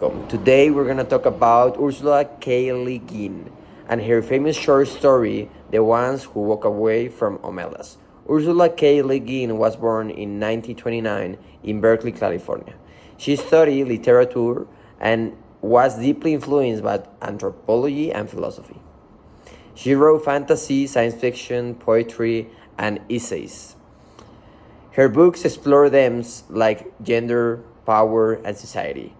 Today we're gonna talk about Ursula K. Le Guin and her famous short story, The Ones Who Walk Away from Omelas. Ursula K. Le Guin was born in 1929 in Berkeley, California. She studied literature and was deeply influenced by anthropology and philosophy. She wrote fantasy, science fiction, poetry, and essays. Her books explore themes like gender, power, and society.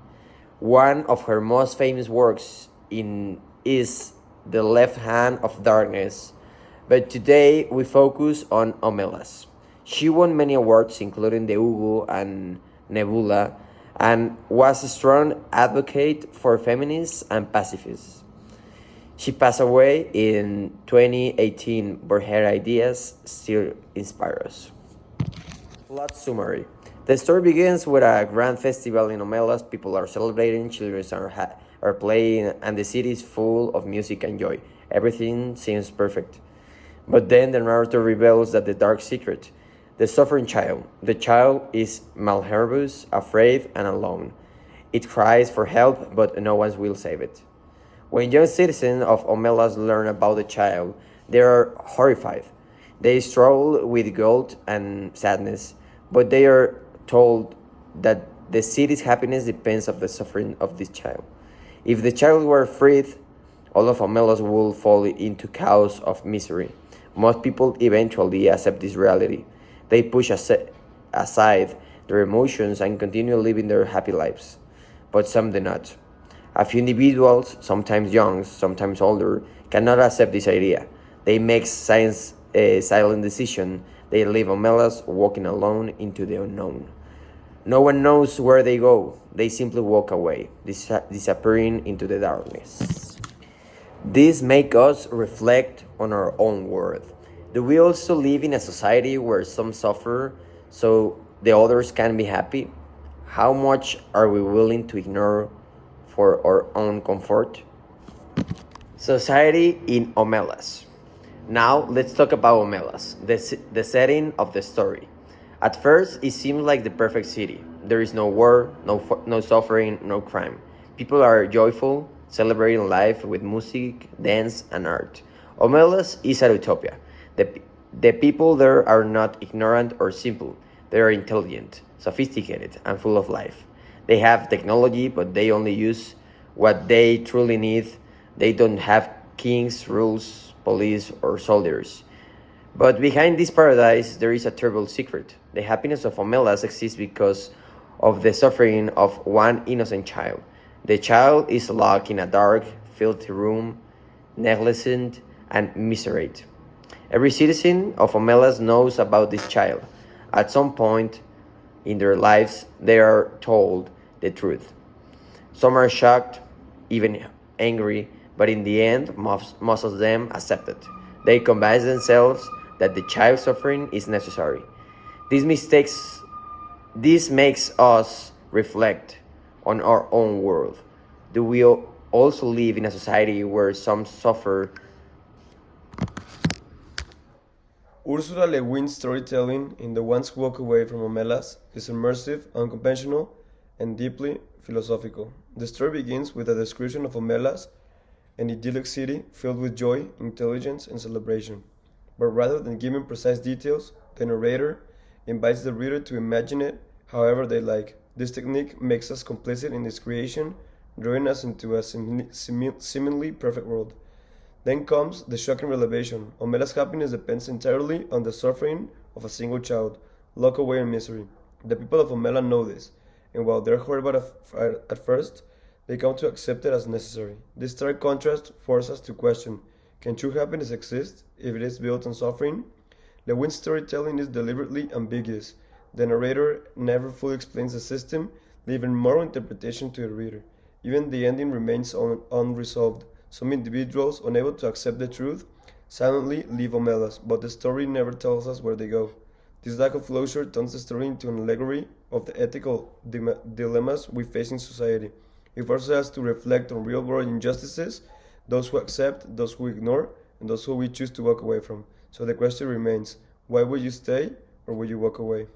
One of her most famous works is The Left Hand of Darkness, but today we focus on Omelas. She won many awards, including the Hugo and Nebula, and was a strong advocate for feminists and pacifists. She passed away in 2018, but her ideas still inspire us. Plot summary. The story begins with a grand festival in Omelas. People are celebrating, children are playing, and the city is full of music and joy. Everything seems perfect. But then the narrator reveals that the dark secret, the suffering child. The child is malhermous, afraid, and alone. It cries for help, but no one will save it. When young citizens of Omelas learn about the child, they are horrified. They struggle with guilt and sadness, but they are told that the city's happiness depends on the suffering of this child. If the child were freed, all of Omelas would fall into chaos of misery. Most people eventually accept this reality. They push aside their emotions and continue living their happy lives. But some do not. A few individuals, sometimes young, sometimes older, cannot accept this idea. They make silent decision. They leave Omelas walking alone into the unknown. No one knows where they go. They simply walk away, disappearing into the darkness. This makes us reflect on our own world. Do we also live in a society where some suffer so the others can be happy? How much are we willing to ignore for our own comfort? Society in Omelas. Now let's talk about Omelas, the setting of the story. At first, it seems like the perfect city. There is no war, no suffering, no crime. People are joyful, celebrating life with music, dance, and art. Omelas is a utopia. The people there are not ignorant or simple. They are intelligent, sophisticated, and full of life. They have technology, but they only use what they truly need. They don't have kings, rules, police, or soldiers. But behind this paradise, there is a terrible secret. The happiness of Omelas exists because of the suffering of one innocent child. The child is locked in a dark, filthy room, neglected and miserable. Every citizen of Omelas knows about this child. At some point in their lives, they are told the truth. Some are shocked, even angry, but in the end, most of them accept it. They convince themselves that the child's suffering is necessary. This makes us reflect on our own world. Do we also live in a society where some suffer? Ursula Le Guin's storytelling in The Ones Who Walk Away from Omelas is immersive, unconventional, and deeply philosophical. The story begins with a description of Omelas, an idyllic city filled with joy, intelligence, and celebration. But rather than giving precise details, the narrator invites the reader to imagine it however they like. This technique makes us complicit in its creation, drawing us into a seemingly perfect world. Then comes the shocking revelation. Omela's happiness depends entirely on the suffering of a single child, locked away in misery. The people of Omela know this, and while they're horrified at first, they come to accept it as necessary. This stark contrast forces us to question, can true happiness exist if it is built on suffering? Le Guin's storytelling is deliberately ambiguous. The narrator never fully explains the system, leaving moral interpretation to the reader. Even the ending remains unresolved. Some individuals, unable to accept the truth, silently leave Omelas, but the story never tells us where they go. This lack of closure turns the story into an allegory of the ethical dilemmas we face in society. It forces us to reflect on real-world injustices, those who accept, those who ignore, and those who we choose to walk away from. So the question remains, why will you stay or will you walk away?